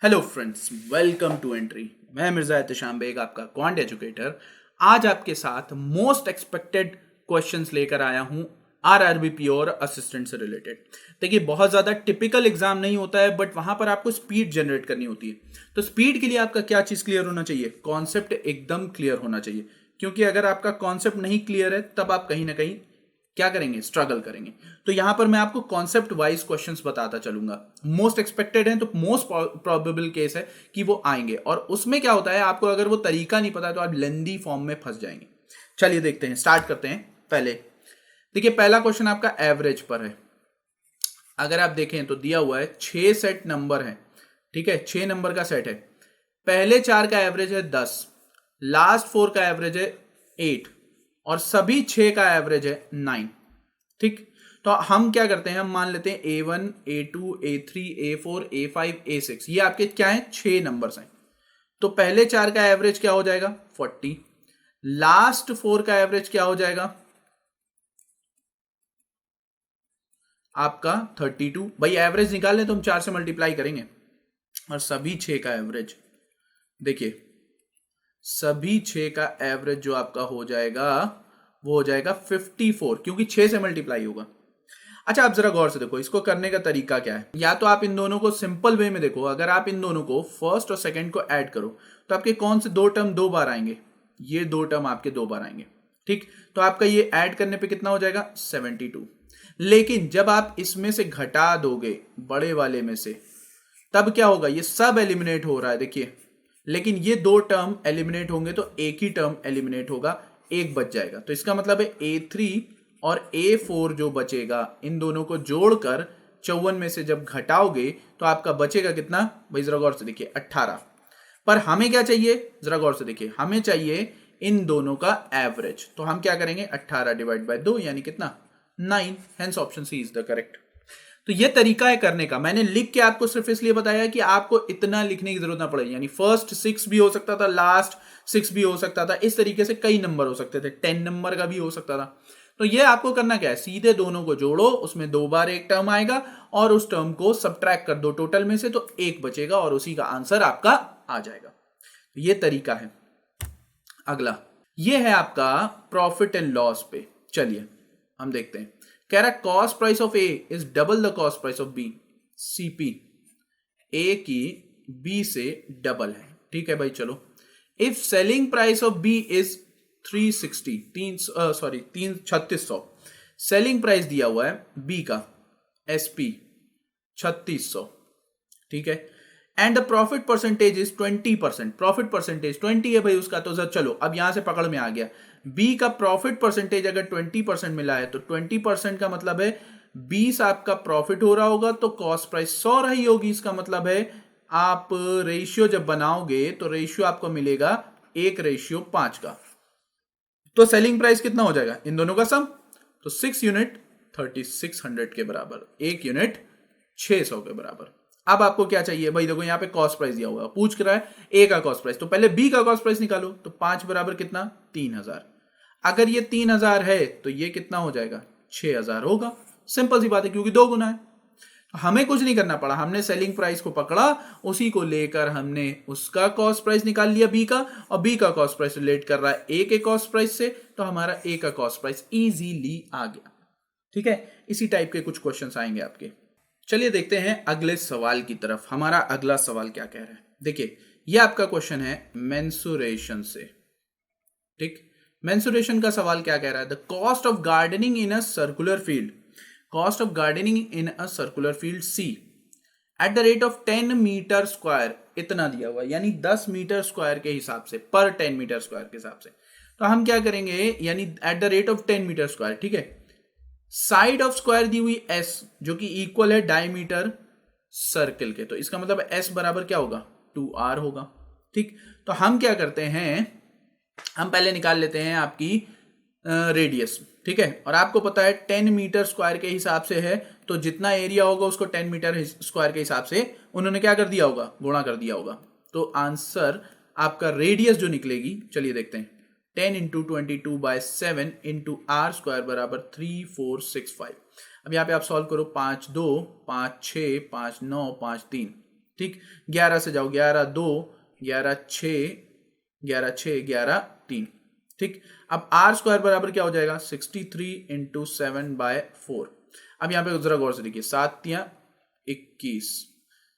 Hello friends, welcome to entry. मैं मिर्जा एहतशाम बेग, आपका quant educator. आज आपके साथ मोस्ट एक्सपेक्टेड क्वेश्चंस लेकर आया हूं आरआरबी और असिस्टेंट से रिलेटेड। देखिए, बहुत ज़्यादा टिपिकल एग्जाम नहीं होता है, बट वहां पर आपको स्पीड जनरेट करनी होती है। तो स्पीड के लिए आपका क्या चीज़ क्लियर होना चाहिए? कॉन्सेप्ट एकदम क्लियर होना चाहिए, क्योंकि अगर आपका कॉन्सेप्ट नहीं क्लियर है तब आप कहीं ना कहीं क्या करेंगे, स्ट्रगल करेंगे। तो यहां पर मैं आपको कॉन्सेप्ट वाइज क्वेश्चंस बताता चलूंगा। मोस्ट एक्सपेक्टेड है तो मोस्ट प्रोबेबल केस है कि वो आएंगे, और उसमें क्या होता है, आपको अगर वो तरीका नहीं पता तो आप लेंदी फॉर्म में फंस जाएंगे। चलिए देखते हैं, स्टार्ट करते हैं। पहले देखिए, पहला क्वेश्चन आपका एवरेज पर है। अगर आप देखें तो दिया हुआ है 6 सेट नंबर है, ठीक है, 6 नंबर का सेट है। पहले 4 का एवरेज है 10, लास्ट 4 का एवरेज है 8, और सभी 6 का एवरेज है 9। ठीक, तो हम क्या करते हैं, हम मान लेते हैं A1, A2, A3, A4, A5, A6, ये आपके क्या है, 6 नंबर्स हैं। तो पहले 4 का एवरेज क्या हो जाएगा, 40। लास्ट 4 का एवरेज क्या हो जाएगा आपका 32। भाई एवरेज निकाल लें तो हम 4 से मल्टीप्लाई करेंगे, और सभी 6 का एवरेज देखिए, सभी 6 का एवरेज जो आपका हो जाएगा वो हो जाएगा 54, क्योंकि 6 से मल्टीप्लाई होगा। अच्छा, आप जरा गौर से देखो, इसको करने का तरीका क्या है। या तो आप इन दोनों को सिंपल वे में देखो, अगर आप इन दोनों को फर्स्ट और सेकंड को ऐड करो तो आपके कौन से दो टर्म 2 बार आएंगे, ये 2 टर्म आपके 2 बार आएंगे। ठीक, तो आपका ये ऐड करने पे कितना हो जाएगा, 72। लेकिन जब आप इसमें से घटा दोगे बड़े वाले में से, तब क्या होगा, ये सब एलिमिनेट हो रहा है, देखिए। लेकिन ये 2 टर्म एलिमिनेट होंगे तो एक ही टर्म एलिमिनेट होगा, एक बच जाएगा। तो इसका मतलब है A3 और A4 जो बचेगा, इन दोनों को जोड़कर 54 में से जब घटाओगे तो आपका बचेगा कितना, भाई जरा गौर से देखिए, 18। पर हमें क्या चाहिए, जरा गौर से देखिए, हमें चाहिए इन दोनों का एवरेज। तो हम क्या करेंगे, 18 डिवाइड बाय 2 यानी कितना, 9। Hence option C is the correct. तो ये तरीका है करने का। मैंने लिख के आपको सिर्फ इसलिए बताया कि आपको इतना लिखने की जरूरत ना पड़े, यानी फर्स्ट 6 भी हो सकता था, लास्ट 6 भी हो सकता था, इस तरीके से कई नंबर हो सकते थे, 10 नंबर का भी हो सकता था। तो ये आपको करना क्या है, सीधे दोनों को जोड़ो, उसमें 2 बार एक टर्म आएगा और उस टर्म को सब्ट्रैक्ट कर दो टोटल में से, तो एक बचेगा और उसी का आंसर आपका आ जाएगा। ये तरीका है। अगला ये है आपका प्रॉफिट एंड लॉस पे। चलिए हम देखते हैं। कह रहा cost price of A is double the cost price of B. CP A की बी से डबल है, ठीक है भाई। चलो, if selling price of B is 360, 3600, selling price दिया हुआ है बी का एसपी 3600, ठीक है, and the profit percentage is 20%। Profit percentage 20 है भाई उसका। तो सर चलो, अब यहां से पकड़ में आ गया, बी का प्रॉफिट परसेंटेज अगर 20% मिला है तो 20% का मतलब है 20 आपका प्रॉफिट हो रहा होगा, तो कॉस्ट प्राइस 100 रही होगी। इसका मतलब है आप रेशियो जब बनाओगे तो रेशियो आपको मिलेगा 1:5 का। तो सेलिंग प्राइस कितना हो जाएगा इन दोनों का सम, तो 6 यूनिट 3600 के बराबर, 1 यूनिट 600 के बराबर। अब आपको क्या चाहिए भाई, देखो यहाँ पे कॉस्ट प्राइस दिया हुआ है, पूछ रहा है ए का कॉस्ट प्राइस, तो पहले बी का कॉस्ट प्राइस निकालो। तो 5 बराबर कितना, 3000। अगर ये 3000 है तो ये कितना हो जाएगा, 6000 होगा। सिंपल सी बात है, क्योंकि 2 गुना है। हमें कुछ नहीं करना पड़ा, हमने सेलिंग प्राइस को पकड़ा, उसी को लेकर हमने उसका कॉस्ट प्राइस निकाल लिया बी का, और बी का कॉस्ट प्राइस रिलेट कर रहा है ए के कॉस्ट प्राइस से, तो हमारा ए का कॉस्ट प्राइस इजीली आ गया। ठीक है, इसी टाइप के कुछ क्वेश्चंस आएंगे आपके। चलिए देखते हैं अगले सवाल की तरफ। हमारा अगला सवाल क्या कह रहा है, देखिए ये आपका क्वेश्चन है मेंसुरेशन से। ठीक, मेंसुरेशन का सवाल क्या कह रहा है, the cost of gardening in a circular field, cost of gardening in a circular field C at the rate of 10 metre square, इतना दिया हुआ, यानी 10 मीटर स्क्वायर के हिसाब से, पर 10 मीटर स्क्वायर के हिसाब से। तो हम क्या करेंगे, यानी at the rate of 10 metre square, ठीक है, साइड ऑफ स्क्वायर दी हुई एस जो कि इक्वल है डायमीटर सर्कल के, तो इसका मतलब एस बराबर क्या होगा, 2r होगा। ठीक, तो हम क्या करते हैं, हम पहले निकाल लेते हैं आपकी रेडियस, ठीक है, और आपको पता है 10 मीटर स्क्वायर के हिसाब से है, तो जितना एरिया होगा उसको 10 मीटर स्क्वायर के हिसाब से उन्होंने क्या कर दिया होगा, गुणा कर दिया होगा। तो आंसर आपका रेडियस जो निकलेगी, चलिए देखते हैं, 10 इंटू 22/7 इंटू आर स्क्वायर बराबर 3465। अब यहाँ पे आप सॉल्व करो, 5 2 5 6 5 9 5 3, ठीक, 11 से जाओ, 11 2, 11 6, 11 6, 11 3। ठीक, अब आर स्क्वायर बराबर क्या हो जाएगा, 63 इंटू 7/4। अब यहां पे जरा गौर से देखिए, 7 तियां 21,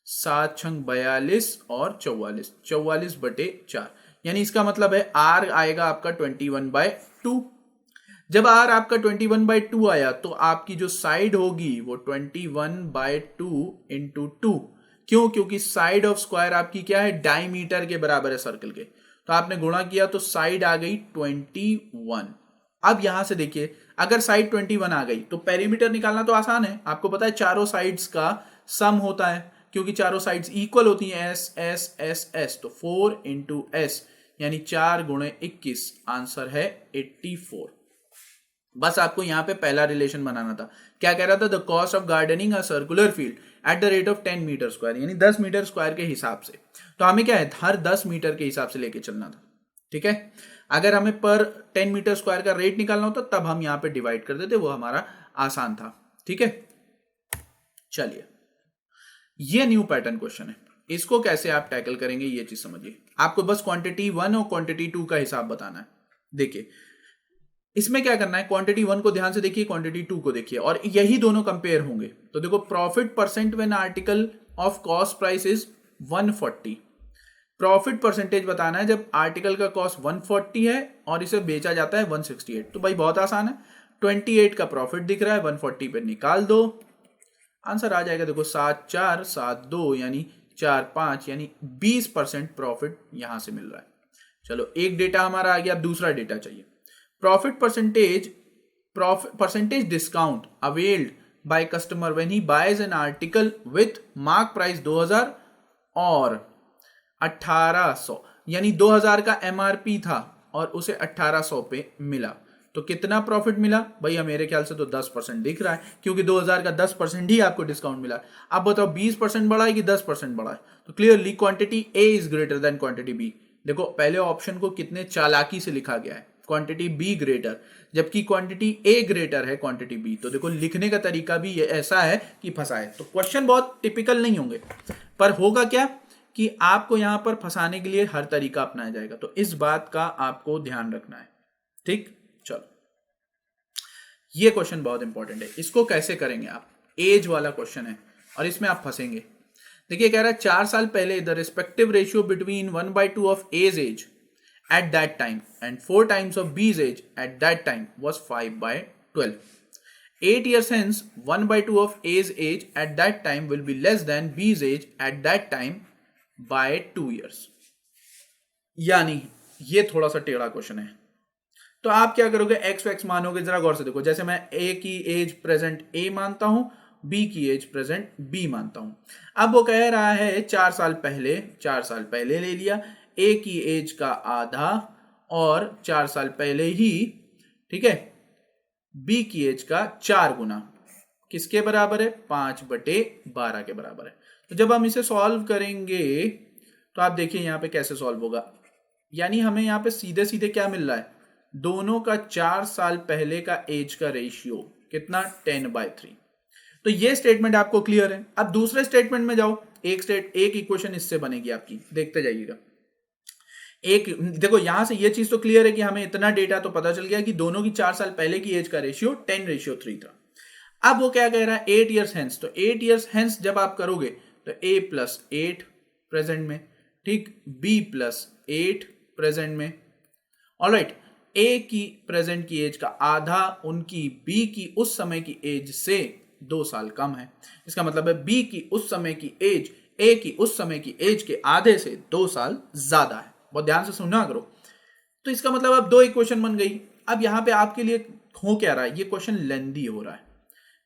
7 छंग 42 और 44, 44/4, यानी इसका मतलब है आर आएगा आपका 21/2। जब आर आपका 21/2 आया तो आपकी जो साइड होगी वो 21/2 इंटू 2। क्यों? क्योंकि साइड ऑफ स्क्वायर आपकी क्या है, डायमीटर के बराबर है सर्कल के, तो आपने गुणा किया तो साइड आ गई 21। अब यहां से देखिए, अगर साइड 21 आ गई तो पेरीमीटर निकालना तो आसान है, आपको पता है चारों साइड्स का सम होता है, क्योंकि चारों साइड्स इक्वल होती हैं, एस एस एस एस, तो 4 इंटू एस यानी 4 गुणे 21, आंसर है 84। बस आपको यहां पे पहला रिलेशन बनाना था। क्या कह रहा था, the cost of gardening a circular field at the rate of 10 metre square, यानी 10 मीटर स्क्वायर के हिसाब से। तो हमें क्या है, हर 10 मीटर के हिसाब से लेके चलना था। ठीक है, अगर हमें पर 10 मीटर स्क्वायर का रेट निकालना होता तब हम यहां पे डिवाइड कर देते, वो हमारा आसान था। ठीक है, चलिए, ये न्यू पैटर्न क्वेश्चन है, इसको कैसे आप टैकल करेंगे ये चीज समझिए। आपको बस क्वांटिटी 1 और क्वांटिटी 2 का हिसाब बताना है। देखिए, इसमें क्या करना है, क्वांटिटी 1 को ध्यान से देखिए, क्वांटिटी 2 को देखिए, और यही दोनों कंपेयर होंगे। तो देखो, profit percent when article of cost price is 140, profit percentage बताना है जब आर्टिकल का कॉस्ट 140 है और इसे बेचा जाता है 168। तो भाई बहुत आसान है, 28 का प्रॉफिट दिख रहा है, 140 पे निकाल दो, आंसर आ जाएगा। देखो, 7 4 7 2 यानी 4 5, यानी 20% प्रॉफिट यहां से मिल रहा है। चलो, एक डेटा हमारा आ गया, अब दूसरा डेटा चाहिए। Profit percentage discount availed by customer when he boys an article with mark price 2000 और 1800, यानी 2000 का एमआरपी था और उसे 1800 पे मिला, तो कितना प्रॉफिट मिला भैया? मेरे ख्याल से तो 10% दिख रहा है, क्योंकि 2000 का 10% ही आपको डिस्काउंट मिला। अब बताओ 20% बढ़ा है कि 10% बढ़ा है? तो clearly quantity A is greater than quantity B. देखो, पहले ऑप्शन को कितने चालाकी से लिखा गया है, क्वांटिटी बी ग्रेटर, जबकि क्वांटिटी ए ग्रेटर है क्वांटिटी बी। तो देखो, लिखने का तरीका भी ये ऐसा है कि फंसाए। तो क्वेश्चन बहुत टिपिकल नहीं होंगे, पर होगा क्या कि आपको यहां पर फंसाने के लिए हर तरीका अपनाया जाएगा, तो इस बात का आपको ध्यान रखना है। ठीक, चलो, ये क्वेश्चन बहुत इंपॉर्टेंट है, इसको कैसे करेंगे आप? एज वाला क्वेश्चन है और इसमें आप फंसेंगे। देखिए, कह रहा है 4 साल पहले the respective ratio between 1/2 of age age at that time and 4 times of B's age at that time was 5/12. 8 years hence, 1/2 of A's age at that time will be less than B's age at that time by 2 years. यानी ये थोड़ा सा टेढ़ा question है, तो आप क्या करोगे, एक्स एक्स मानोगे। जरा गौर से देखो, जैसे मैं ए की एज प्रेजेंट ए मानता हूं, बी की एज प्रेजेंट बी मानता हूं। अब वो कह रहा है 4 साल पहले, 4 साल पहले ले लिया, ए की एज का आधा और 4 साल पहले ही, ठीक है, बी की एज का 4 गुना, किसके बराबर है? 5/12 के बराबर है। तो जब हम इसे सॉल्व करेंगे तो आप देखिए यहां पे कैसे सॉल्व होगा, यानी हमें यहां पे सीधे सीधे क्या मिल रहा है, दोनों का 4 साल पहले का एज का रेशियो कितना, 10/3। तो ये स्टेटमेंट आपको क्लियर है। अब दूसरे स्टेटमेंट में जाओ, एक इक्वेशन इससे बनेगी आपकी, देखते जाइएगा। एक देखो, यहां से ये चीज तो क्लियर है कि हमें इतना डेटा तो पता चल गया कि दोनों की 4 साल पहले की एज का रेशियो 10/3 था। अब वो क्या कह रहा है, 8 ईयर्स हेंस। तो 8 ईयर्स हेंस जब आप करोगे तो a + 8 प्रेजेंट में, ठीक, b + 8 प्रेजेंट में, ऑलराइट, ए की प्रेजेंट की एज का आधा उनकी बी की उस समय की एज से 2 साल कम है। इसका मतलब है बी की उस समय की एज ए की उस समय की एज के आधे से 2 साल ज्यादा है। बहुत ध्यान से सुनना करो। तो इसका मतलब अब 2 इक्वेशन बन गई। अब यहां पे आपके लिए हो क्या रहा है, ये क्वेश्चन लेंदी हो रहा है,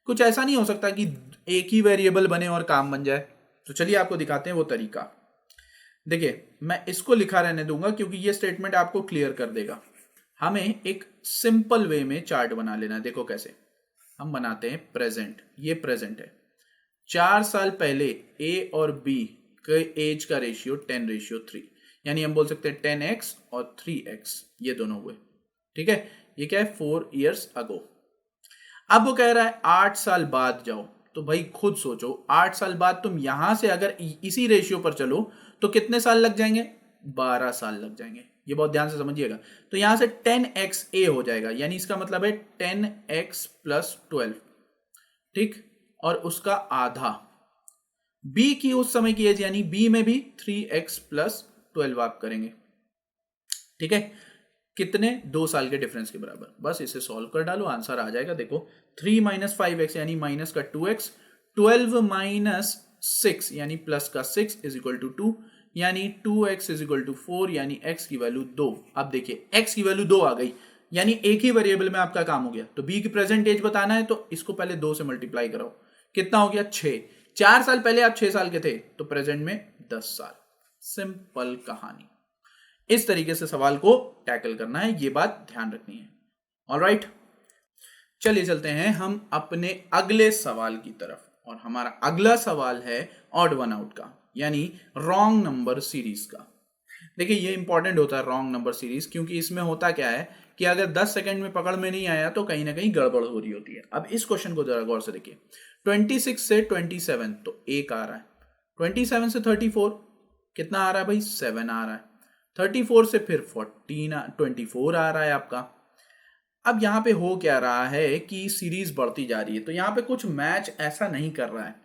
कुछ ऐसा नहीं हो सकता कि एक ही वेरिएबल बने और काम बन जाए। तो चलिए आपको दिखाते हैं वो तरीका। देखिए, मैं इसको लिखा रहने दूंगा क्योंकि ये स्टेटमेंट आपको क्लियर कर देगा। हमें एक सिंपल वे में चार्ट बना लेना है। देखो कैसे हम बनाते हैं, प्रेजेंट, ये प्रेजेंट है, 4 साल पहले ए और बी के एज का रेशियो 10/3, यानी हम बोल सकते हैं 10x और 3x, ये दोनों हुए, ठीक है। ये क्या है, 4 years ago। अब वो कह रहा है 8 साल बाद जाओ, तो भाई खुद सोचो 8 साल बाद तुम यहां से अगर इसी रेशियो पर चलो तो कितने साल लग जाएंगे? 12 साल लग जाएंगे। ये बहुत ध्यान से समझिएगा। तो यहां से 10xa हो जाएगा, यानी इसका मतलब है 10x प्लस 12, ठीक, और उसका आधा। बी की उस समय की एज, यानी बी में भी 3x प्लस 12 आप करेंगे, ठीक है, कितने? 2 साल के डिफरेंस के बराबर। बस इसे सॉल्व कर डालो, आंसर आ जाएगा। देखो 3 माइनस 5x यानी माइनस का 2x, 12 माइनस 6 यानी प्लस का 6 इज इक्वल टू 2, यानी 2x इज इक्वल टू 4, यानी x की वैल्यू 2। अब देखिए x की वैल्यू 2 आ गई, यानी एक ही वेरिएबल में आपका काम हो गया। तो b की प्रेजेंट एज बताना है तो इसको पहले 2 से मल्टीप्लाई कराओ, कितना हो गया? 6। 4 साल पहले आप 6 साल के थे तो प्रेजेंट में 10 साल। सिंपल कहानी। इस तरीके से सवाल को टैकल करना है, ये बात ध्यान रखनी है। ऑलराइट, चलिए चलते हैं हम अपने अगले सवाल की तरफ, और हमारा अगला सवाल है ऑड वन आउट का, यानी रॉन्ग नंबर सीरीज का। देखिए ये इंपॉर्टेंट होता है रॉन्ग नंबर सीरीज, क्योंकि इसमें होता क्या है कि अगर 10 सेकंड में पकड़ में नहीं आया तो कहीं ना कहीं गड़बड़ हो रही होती है। अब इस क्वेश्चन को जरा गौर से देखिए। 26 से 27 तो 1 आ रहा है, 27 से 34 कितना आ रहा है भाई? 7 आ रहा है, 34 से फिर 24 आ रहा है आपका। अब यहां पे हो क्या रहा है कि सीरीज बढ़ती जा रही है, तो यहां पे कुछ मैच ऐसा नहीं कर रहा है।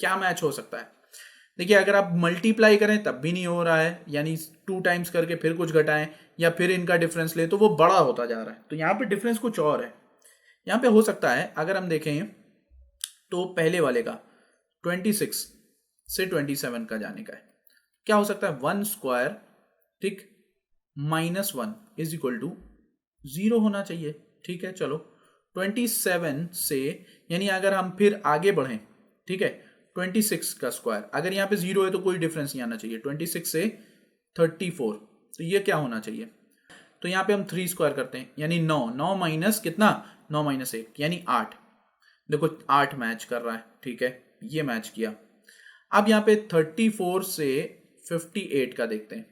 क्या मैच हो सकता है? देखिए अगर आप मल्टीप्लाई करें तब भी नहीं हो रहा है, यानी 2 टाइम्स करके फिर कुछ घटाएं या फिर इनका डिफरेंस ले तो वो बड़ा होता जा रहा है। तो यहाँ पे डिफरेंस कुछ और है। यहाँ पे हो सकता है अगर हम देखें तो पहले वाले का 26 से 27 का जाने का है, क्या हो सकता है? 1 स्क्वायर, ठीक, माइनस 1 इज इक्वल टू 0 होना चाहिए, ठीक है। चलो 27 से, यानी अगर हम फिर आगे बढ़ें, ठीक है, 26 का स्क्वायर, अगर यहाँ पे 0 है तो कोई डिफरेंस नहीं आना चाहिए। 26 से 34 तो ये क्या होना चाहिए? तो यहाँ पे हम 3 स्क्वायर करते हैं, यानी 9, 9 माइनस कितना? 9 माइनस 1 यानी 8। देखो 8 मैच कर रहा है, ठीक है, ये मैच किया। अब यहाँ पे 34 से 58 का देखते हैं,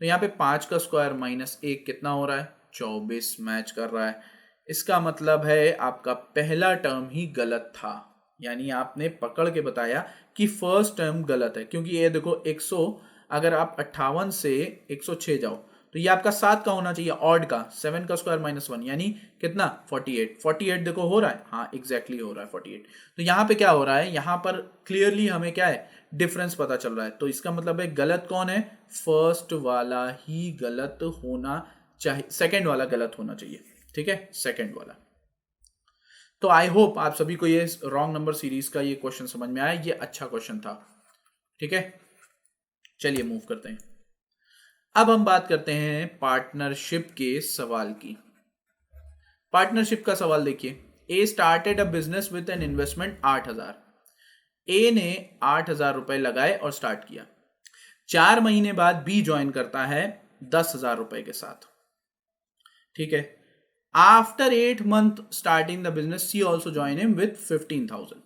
तो यहाँ पे 5 का स्क्वायर माइनस 1 कितना हो रहा है? 24 मैच कर रहा है। इसका मतलब है आपका पहला टर्म ही गलत था, यानी आपने पकड़ के बताया कि फर्स्ट टर्म गलत है। क्योंकि ये देखो 100, अगर आप 58 से 106 जाओ तो ये आपका 7 का होना चाहिए, ऑड का। 7 का स्क्वायर माइनस 1 यानी कितना? 48। 48 देखो हो रहा है, हाँ एग्जैक्टली हो रहा है 48। तो यहाँ पे क्या हो रहा है? यहाँ पर क्लियरली हमें क्या है? डिफरेंस पता चल रहा है। तो इसका मतलब है गलत कौन है? फर्स्ट वाला ही गलत होना चाहिए, सेकंड वाला गलत होना चाहिए, ठीक है, सेकंड वाला। तो आई होप आप सभी को ये रॉन्ग नंबर सीरीज का ये क्वेश्चन समझ में आया। ये अच्छा क्वेश्चन था, ठीक है। चलिए मूव करते हैं। अब हम बात करते हैं पार्टनरशिप के सवाल की। पार्टनरशिप का सवाल देखिए। A started a business with an investment 8000। A ने 8000 रुपए लगाए और स्टार्ट किया। 4 महीने बाद बी ज्वाइन करता है 10,000 रुपए के साथ, ठीक है। After 8 month starting the business C also join him with 15,000।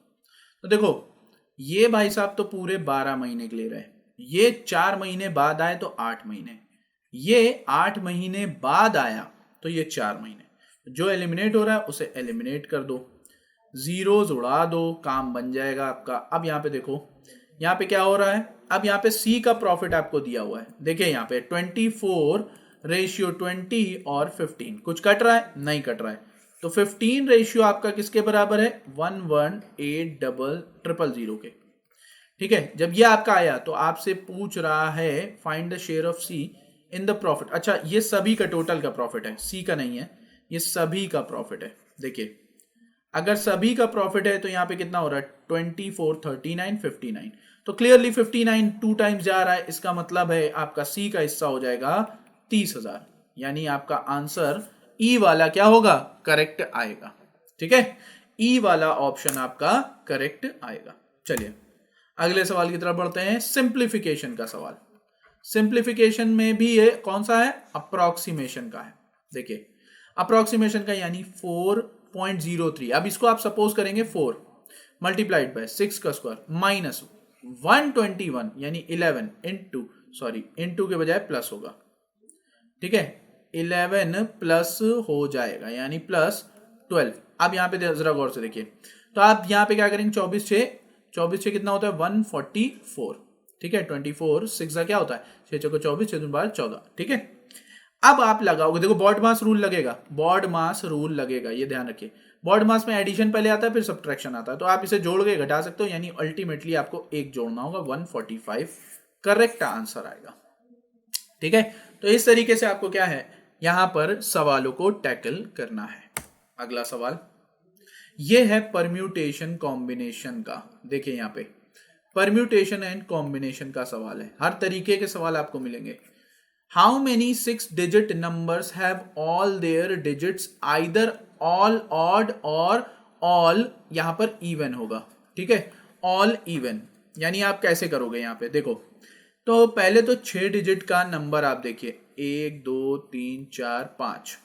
तो देखो ये भाई साहब तो पूरे 12 महीने के ले रहे हैं, ये 4 महीने बाद आए तो 8 महीने, ये 8 महीने बाद आया तो ये 4 महीने। जो एलिमिनेट हो रहा है उसे एलिमिनेट कर दो, जीरोज उड़ा दो, काम बन जाएगा आपका। अब यहाँ पे देखो, यहाँ पे क्या हो रहा है? अब यहाँ पे सी का प्रॉफिट आपको दिया हुआ है। देखिए यहाँ पे 24 रेशियो 20 और 15, कुछ कट रहा है? नहीं कट रहा है। तो 15 रेशियो आपका किसके बराबर है? 1180000 के, ठीक है। जब ये आपका आया तो आपसे पूछ रहा है find the share of C in the profit. अच्छा ये सभी का टोटल का प्रॉफिट है, सी का नहीं है, ये सभी का प्रॉफिट है। देखिए अगर सभी का प्रॉफिट है तो यहाँ पे कितना हो रहा है? 24, 39, 59। तो क्लियरली 59 2 टाइम्स जा रहा है, इसका मतलब है आपका सी का हिस्सा हो जाएगा 30,000, यानी आपका आंसर ई वाला क्या होगा? करेक्ट आएगा, ठीक है। ई वाला ऑप्शन आपका करेक्ट आएगा। चलिए अगले सवाल की तरफ बढ़ते हैं। सिंप्लीफिकेशन का सवाल। सिंप्लीफिकेशन में भी ये कौन सा है? अप्रोक्सीमेशन का है। देखिए अप्रोक्सीमेशन का यानी 4.03। अब इसको आप सपोज करेंगे 4 मल्टीप्लाइड बाय 6 का स्क्वायर माइनस 121 यानी 11 इंटू, सॉरी इंटू के बजाय प्लस होगा, ठीक है, 11 प्लस हो जाएगा यानी प्लस 12। अब यहां पे जरा गौर से देखिए, तो आप यहाँ पे क्या करेंगे, 24 6 कितना होता है 144, ठीक है। 24 6 क्या होता है 6 चौको 24, 6 दूनी 12 14, ठीक है। अब आप लगाओगे, देखो बॉड मास रूल लगेगा, बॉड मास रूल लगेगा, ये ध्यान रखिए। बॉड मास में एडिशन पहले आता है फिर सब्ट्रैक्शन आता है, तो आप इसे जोड़ के घटा सकते हो, यानी अल्टीमेटली आपको एक जोड़ना होगा 145 करेक्ट आंसर आएगा, ठीक है। तो इस तरीके से आपको क्या है यहां पर सवालों को टैकल करना है। अगला सवाल ये है परम्यूटेशन कॉम्बिनेशन का। देखिए यहां पे परम्यूटेशन एंड कॉम्बिनेशन का सवाल है, हर तरीके के सवाल आपको मिलेंगे। How many 6 digit numbers have all their digits either all odd और ऑल यहां पर इवन होगा, ठीक है। ऑल इवन यानी आप कैसे करोगे, यहां पे देखो, तो पहले तो 6 डिजिट का नंबर आप देखिए 1 2 3 4 5।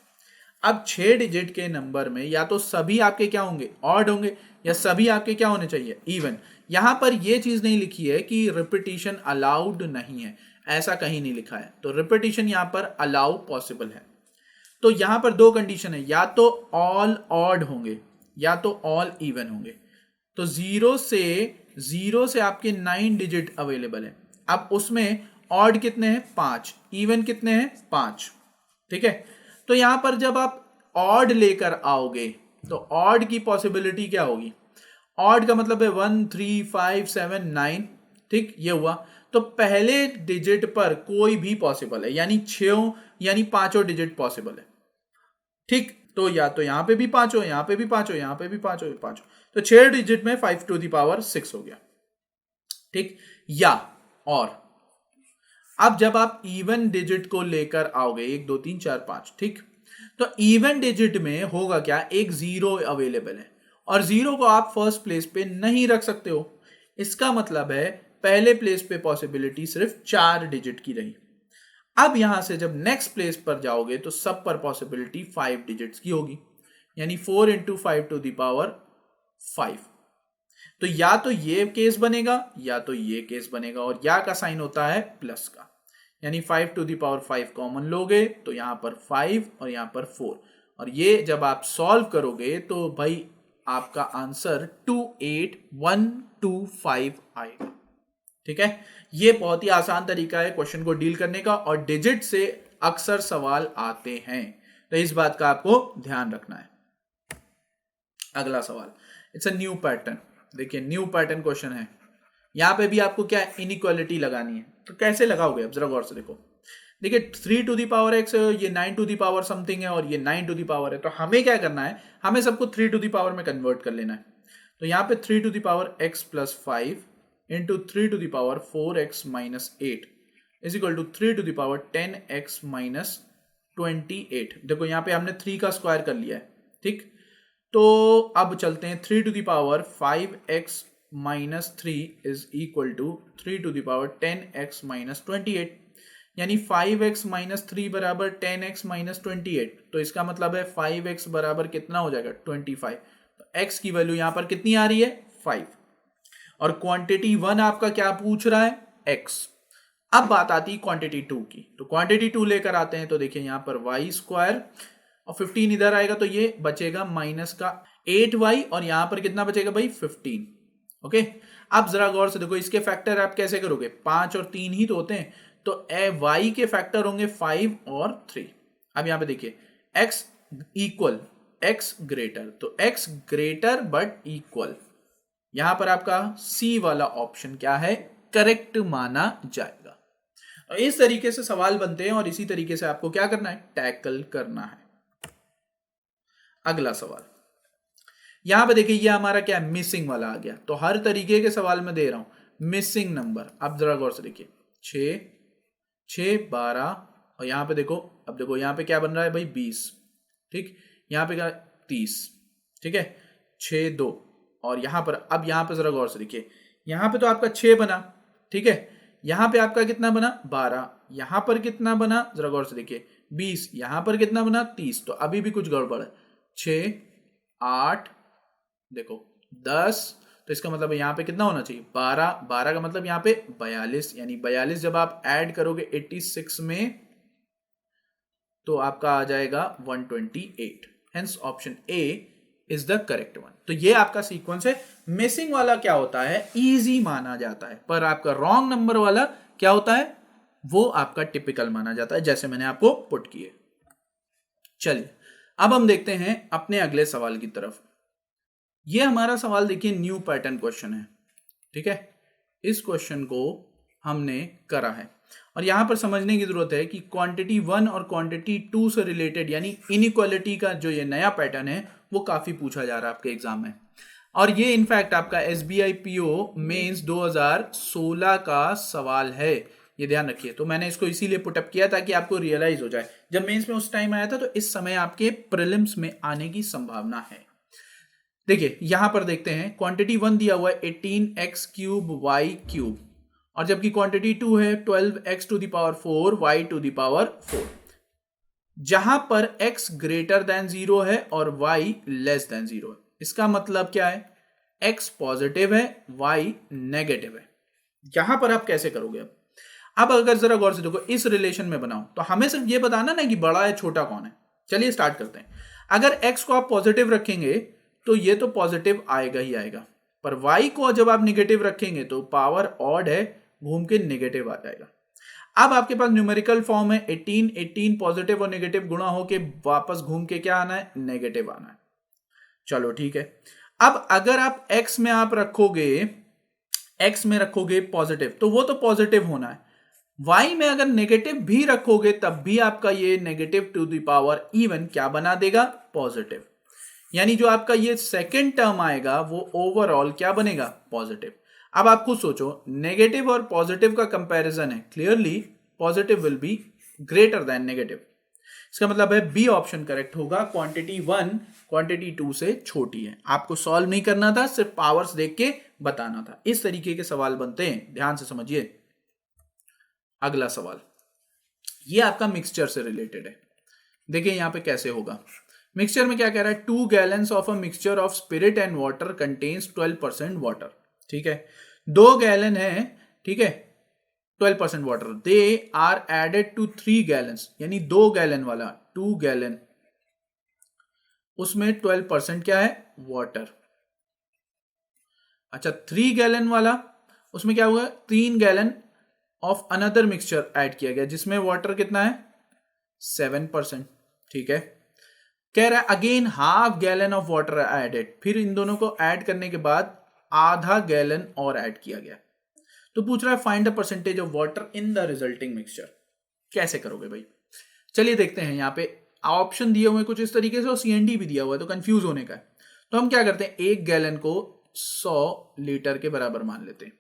अब 6 डिजिट के नंबर में या तो सभी आपके क्या होंगे ऑड होंगे, या सभी आपके क्या होने चाहिए इवन। यहां पर यह चीज नहीं लिखी है कि रिपीटिशन अलाउड नहीं है, ऐसा कहीं नहीं लिखा है, तो रिपीटिशन यहां पर अलाउ पॉसिबल है। तो यहां पर दो कंडीशन है, या तो ऑल ऑड होंगे या तो ऑल इवन होंगे। तो जीरो से आपके 9 डिजिट अवेलेबल है। अब उसमें ऑड कितने हैं 5, इवन कितने हैं 5, ठीक है। तो यहां पर जब आप ऑड लेकर आओगे तो ऑड की पॉसिबिलिटी क्या होगी, ऑड का मतलब है 1 3 5 7 9, ठीक, ये हुआ। तो पहले डिजिट पर कोई भी पॉसिबल है, यानी 6 यानी पांचों डिजिट पॉसिबल है, ठीक। तो या तो यहां पे भी 5 हो, यहां पे भी 5 हो, यहां पे भी 5 हो, 5 हो, तो 6 डिजिट में 5⁶ हो गया, ठीक। या और अब जब आप इवन डिजिट को लेकर आओगे 1 2 3 4 5, ठीक, तो इवन डिजिट में होगा क्या, एक जीरो अवेलेबल है और जीरो को आप फर्स्ट प्लेस पे नहीं रख सकते हो। इसका मतलब है पहले प्लेस पे पॉसिबिलिटी सिर्फ 4 डिजिट की रही। अब यहां से जब नेक्स्ट प्लेस पर जाओगे तो सब पर पॉसिबिलिटी 5 डिजिट्स की होगी, यानी 4 × 5⁵ तो या तो ये केस बनेगा या तो ये केस बनेगा, और या का साइन होता है प्लस का, यानी 5⁵ कॉमन लोगे तो यहां पर 5 और यहां पर 4, और ये जब आप सॉल्व करोगे तो भाई आपका आंसर 28125 आएगा, ठीक है। ये बहुत ही आसान तरीका है क्वेश्चन को डील करने का, और डिजिट से अक्सर सवाल आते हैं, तो इस बात का आपको ध्यान रखना है। अगला सवाल, इट्स अ न्यू पैटर्न। देखिए न्यू पैटर्न क्वेश्चन है, यहां पे भी आपको क्या इनइक्वालिटी लगानी है, तो कैसे लगाओगे अब जरा गौर से देखो। देखिए 3⁻x ये 9 समथिंग है और ये 9 है, तो हमें क्या करना है, हमें सबको 3 में कन्वर्ट कर लेना है। तो यहां पे 3x + 5 into 3⁴x - 8 is equal to 310x - 28। देखो यहां पे हमने 3 का स्क्वायर कर लिया है, ठीक। तो अब चलते हैं 3⁵5x - 3 is equal to 310x - 28, यानी 5x - 3 बराबर 10x - 28। तो इसका मतलब है 5x बराबर कितना हो जाएगा 25। तो x की वैल्यू यहां पर कितनी आ रही है 5, और क्वांटिटी 1 आपका क्या पूछ रहा है x। अब बात आती है क्वांटिटी 2 की, तो क्वांटिटी 2 लेकर आते हैं, तो देखिए यहां पर y² और 15 इधर आएगा, तो ये बचेगा माइनस का 8y, और यहां पर कितना बचेगा भाई 15, ओके। अब जरा गौर से देखो, इसके फैक्टर आप कैसे करोगे, 5 और 3 ही तो होते हैं, तो y के फैक्टर होंगे 5 और 3। अब यहां पे देखिए x इक्वल x ग्रेटर, तो x ग्रेटर बट इक्वल, यहां पर आपका C वाला ऑप्शन क्या है करेक्ट माना जाएगा। और इस तरीके से सवाल बनते हैं, और इसी तरीके से आपको क्या करना है टैकल करना है। अगला सवाल, यहां पे देखिए ये हमारा क्या है मिसिंग वाला आ गया, तो हर तरीके के सवाल में दे रहा हूं मिसिंग नंबर। अब जरा गौर से देखिए 6 6 12, और यहां पे देखो, अब देखो यहां पे क्या बन रहा है भाई 20, ठीक, यहां पे क्या 30, ठीक है 6 2, और यहां पर अब यहां पे जरा गौर से देखिए, यहां पे तो आपका 6 बना, ठीक है, यहां पे आपका कितना बना 12, यहां पर कितना बना जरा गौर से देखिए 20, यहां पर कितना बना 30, तो अभी भी कुछ गड़बड़ है। 6 8 देखो 10, तो इसका मतलब यहां पे कितना होना चाहिए 12, 12 का मतलब यहां पे 42, यानी 42 जब आप ऐड करोगे 86 में तो आपका आ जाएगा 128। Hence option A is the correct one. तो ये आपका सीक्वेंस है। मिसिंग वाला क्या होता है, इजी माना जाता है, पर आपका रॉन्ग नंबर वाला क्या होता है, वो आपका टिपिकल माना जाता है, जैसे मैंने आपको पुट किए। चलिए अब हम देखते हैं अपने अगले सवाल की तरफ। ये हमारा सवाल देखिए न्यू पैटर्न क्वेश्चन है, ठीक है। इस क्वेश्चन को हमने करा है और यहां पर समझने की जरूरत है कि क्वांटिटी 1 और क्वांटिटी 2 से रिलेटेड यानी इनइक्वालिटी का जो ये नया पैटर्न है वो काफी पूछा जा रहा है आपके एग्जाम में। और ये इनफैक्ट आपका SBI PO मेंस 2016 का सवाल है, ये ध्यान रखिए। तो मैंने इसको इसीलिए पुटअप किया ताकि आपको रियलाइज हो जाए, जब मेंस में उस टाइम आया था तो इस समय आपके प्रीलिम्स में आने की संभावना है। देखिए यहां पर देखते हैं क्वांटिटी 1 दिया हुआ है 18x क्यूब y क्यूब, और जबकि क्वांटिटी 2 है 12x to the power 4 y to the power 4। जहां पर x ग्रेटर देन 0 है और y लेस देन 0 है, इसका मतलब क्या है, x पॉजिटिव है y नेगेटिव है। यहां पर आप कैसे करोगे, अब अगर जरा गौर से देखो इस रिलेशन में बनाओ तो हमें सिर्फ ये बताना ना कि बड़ा है छोटा कौन है। चलिए स्टार्ट करते हैं। अगर x को आप पॉजिटिव रखेंगे तो ये तो पॉजिटिव आएगा ही आएगा, पर y को जब आप निगेटिव रखेंगे तो पावर ऑड है, घूम के निगेटिव आ जाएगा। अब आपके पास न्यूमेरिकल फॉर्म है 18 पॉजिटिव और नेगेटिव गुणा होके वापस घूम के क्या आना है, नेगेटिव आना है। चलो ठीक है। अब अगर आप x में आप रखोगे पॉजिटिव तो वो तो पॉजिटिव होना है, y में अगर नेगेटिव भी रखोगे तब भी आपका ये negative to the power even क्या बना देगा, पॉजिटिव। यानी जो आपका ये सेकंड टर्म आएगा वो ओवरऑल क्या बनेगा, पॉजिटिव। अब आप खुद सोचो, नेगेटिव और पॉजिटिव का कंपैरिजन है, clearly positive will be greater than negative. इसका मतलब है बी ऑप्शन करेक्ट होगा, क्वांटिटी 1 क्वांटिटी 2 से छोटी है। आपको सॉल्व नहीं करना था, सिर्फ पावर्स देख के बताना था। इस तरीके के सवाल बनते हैं, ध्यान से समझिए। अगला सवाल ये आपका मिक्सचर से रिलेटेड है। देखिए यहां पे कैसे होगा। मिक्सचर में क्या कह रहा है, 2 gallons of a mixture of spirit and water contains 12% water. ठीक है, 2 गैलन है, ठीक है, 12% water, they are added to 3 gallons, यानी 2 गैलन वाला 2 गैलन, उसमें 12% क्या है, वाटर। अच्छा 3 गैलन वाला उसमें क्या हुआ, 3 gallon of another mixture add किया गया जिसमें वाटर कितना है, 7%। ठीक है, कह रहा है again half gallon of water added, फिर इन दोनों को ऐड करने के बाद आधा गैलन और ऐड किया गया। तो पूछ रहा है find the percentage of water in the resulting mixture. कैसे करोगे भाई, चलिए देखते हैं। यहाँ पे ऑप्शन दिए हुए कुछ इस तरीके से और CND भी दिया हुआ है, तो कंफ्यूज होने का है। तो हम क्या करते हैं, 1 गैलन को 100 लीटर के बराबर मान लेते हैं,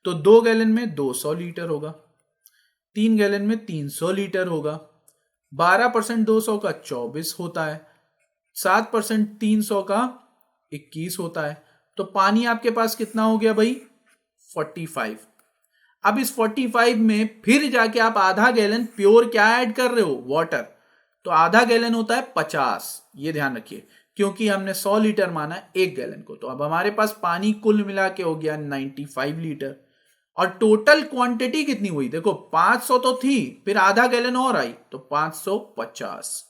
तो 2 गैलन में 200 लीटर होगा, 3 गैलन में 300 लीटर होगा, 12% 200 का 24 होता है, 7% 300 का 21 होता है। तो पानी आपके पास कितना हो गया भाई, 45। अब इस 45 में फिर जाके आप आधा गैलन प्योर क्या ऐड कर रहे हो, वाटर, तो आधा गैलन होता है 50। ये ध्यान रखिए, क्योंकि हमने 100 लीटर माना है 1 गैलन को, तो अब हमारे पास पानी कुल मिला के हो गया 95 लीटर। और टोटल क्वांटिटी कितनी हुई, देखो 500 तो थी, फिर आधा गैलन और आई, तो 550।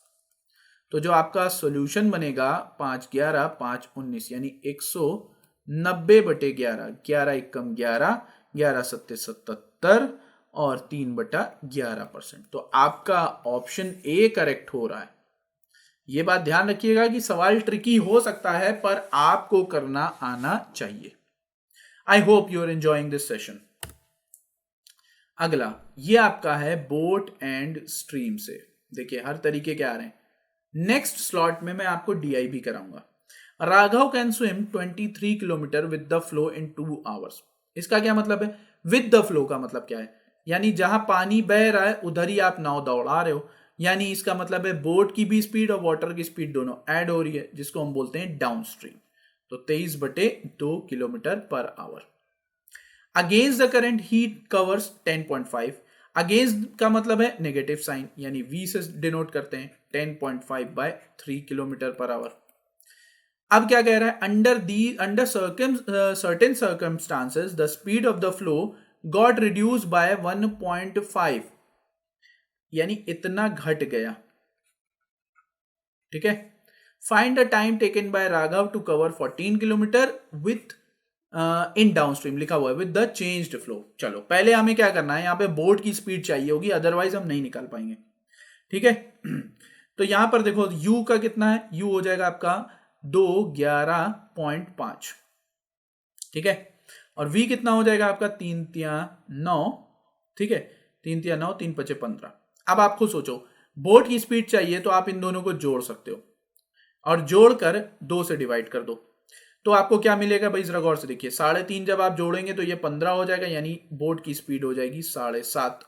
तो जो आपका सॉल्यूशन बनेगा 5 11 5 19, यानी 190/11, 11 एकम 11, 11 सत्ते 77 और 3/11%। तो आपका ऑप्शन ए करेक्ट हो रहा है। यह बात ध्यान रखिएगा कि सवाल ट्रिकी हो सकता है, पर आपको करना आना चाहिए। I hope you are enjoying this session. अगला ये आपका है बोट एंड स्ट्रीम से। देखिए हर तरीके के आ रहे हैं। नेक्स्ट स्लॉट में मैं आपको DI भी कराऊंगा। Raghav can swim 23 kilometre with the flow in 2 hours. इसका क्या मतलब है, विद द फ्लो का मतलब क्या है, यानी जहां पानी बह रहा है उधर ही आप नाव दौड़ा रहे हो, यानी इसका मतलब है बोट की भी स्पीड और वाटर की स्पीड दोनों ऐड हो रही है, जिसको हम बोलते हैं डाउन स्ट्रीम। तो 23/2 kilometre per hour. Against the current he covers 10.5। Against का मतलब है नेगेटिव साइन, यानी V से डिनोट करते हैं, 10.5/3 किलोमीटर पर आवर। अब क्या कह रहा है, under certain circumstances the speed of the flow got reduce by 1.5, यानी इतना घट गया। ठीक है, find the time taken by Raghav to cover 14 kilometre within downstream लिखा हुआ है विद द चेंज्ड फ्लो। चलो पहले हमें क्या करना है, यहाँ पे बोट की स्पीड चाहिए होगी, अदरवाइज हम नहीं निकाल पाएंगे। ठीक है तो यहां पर देखो u का कितना है, u हो जाएगा आपका 211.5। ठीक है और v कितना हो जाएगा आपका 3 तिया 9। ठीक है 3 तिया 9 3 पचे 15। अब आप खुद सोचो, बोट की स्पीड चाहिए तो आप इन दोनों को जोड़ सकते हो और जोड़कर 2 से डिवाइड कर दो तो आपको क्या मिलेगा भाई, जरा गौर से देखिए। 3.5 जब आप जोड़ेंगे तो ये 15 हो जाएगा, यानी बोट की स्पीड हो जाएगी 7.5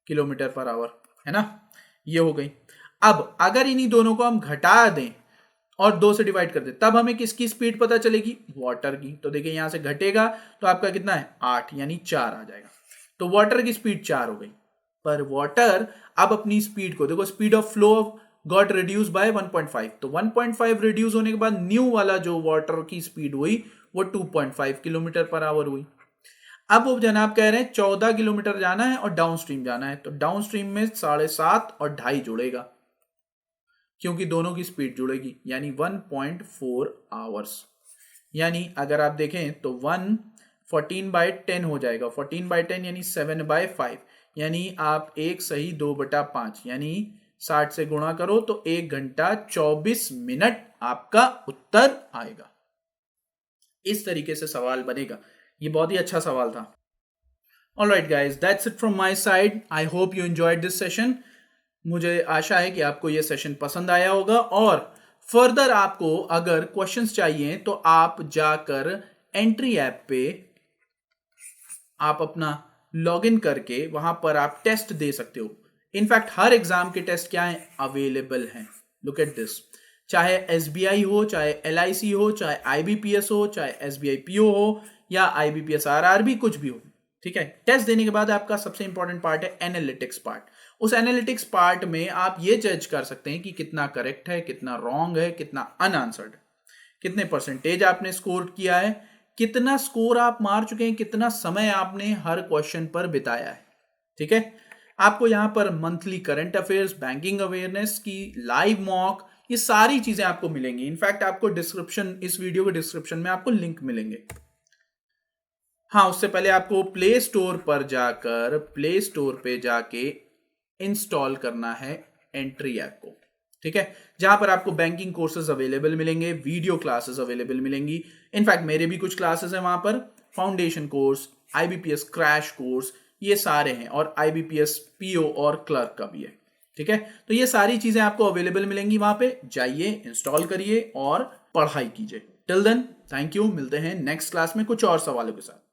किलोमीटर पर आवर, है ना। ये हो गई। अब अगर इन्हीं दोनों को हम घटा दें और 2 से डिवाइड कर दें तब हमें किसकी स्पीड पता चलेगी, वाटर की। तो देखिए यहां से घटेगा तो आपका कितना है 8, यानी 4 आ जाएगा। तो वाटर की स्पीड 4 हो गई। पर वाटर अब अपनी स्पीड को देखो, speed of flow got reduce by 1.5। तो 1.5 रिड्यूस होने के बाद न्यू वाला जो वाटर की स्पीड हुई वो 2.5 किलोमीटर पर आवर हुई। अब वो जनाब कह रहे हैं 14 किलोमीटर जाना है और डाउन स्ट्रीम जाना है, तो डाउन स्ट्रीम में 7.5 और 2.5 जुड़ेगा क्योंकि दोनों की स्पीड जुड़ेगी, यानी 1.4 आवर्स। यानी अगर आप देखें तो 14/10 हो जाएगा, 14/10 यानी 7/5, यानी आप 1 सही 2/5 यानी 60 से गुणा करो तो 1 घंटा 24 मिनट आपका उत्तर आएगा। इस तरीके से सवाल बनेगा। ये बहुत ही अच्छा सवाल था। Alright guys, that's it from my side. I hope you enjoyed this session. मुझे आशा है कि आपको यह सेशन पसंद आया होगा और फर्दर आपको अगर क्वेश्चंस चाहिए तो आप जाकर एंट्री ऐप पे आप अपना लॉगिन करके वहां पर आप टेस्ट दे सकते हो। इनफैक्ट हर एग्जाम के टेस्ट क्या है, अवेलेबल हैं। लुक एट दिस, चाहे SBI हो, चाहे LIC हो, चाहे IBPS हो, चाहे SBI PO हो या IBPS RRB, कुछ भी हो। ठीक है, टेस्ट देने के बाद आपका सबसे इंपॉर्टेंट पार्ट है एनालिटिक्स पार्ट। उस एनालिटिक्स पार्ट में आप ये जज कर सकते हैं कि कितना करेक्ट है, कितना रॉन्ग है, कितना अनआंसर्ड है, कितने परसेंटेज आपने स्कोर किया है, कितना स्कोर आप मार चुके हैं, कितना समय आपने हर क्वेश्चन पर बिताया है। ठीक है, आपको यहां पर monthly current affairs, banking awareness की लाइव मॉक, ये सारी चीजें आपको मिलेंगी। इनफैक्ट आपको डिस्क्रिप्शन, इस वीडियो के डिस्क्रिप्शन में आपको लिंक मिलेंगे। हाँ, उससे पहले आपको प्ले स्टोर पे जाके इंस्टॉल करना है एंट्री ऐप को। ठीक है, जहां पर आपको बैंकिंग कोर्सेज अवेलेबल मिलेंगे, वीडियो क्लासेस अवेलेबल मिलेंगी। इनफैक्ट मेरे भी कुछ क्लासेस हैं वहां पर, foundation course, IBPS crash course, ये सारे हैं, और IBPS PO और क्लर्क का भी है। ठीक है, तो ये सारी चीजें आपको अवेलेबल मिलेंगी, वहां पे जाइए, इंस्टॉल करिए और पढ़ाई कीजिए। Till then, thank you. मिलते हैं नेक्स्ट क्लास में कुछ और सवालों के साथ।